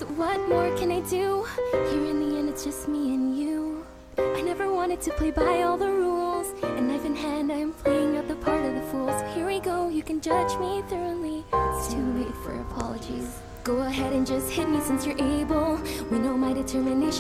So what more can I do? Here in the end, it's just me and you. I never wanted to play by all the rules, and knife in hand, I am playing out the part of the fool. So here we go, you can judge me thoroughly. It's too late for apologies. Go ahead and just hit me since you're able. We know my determination.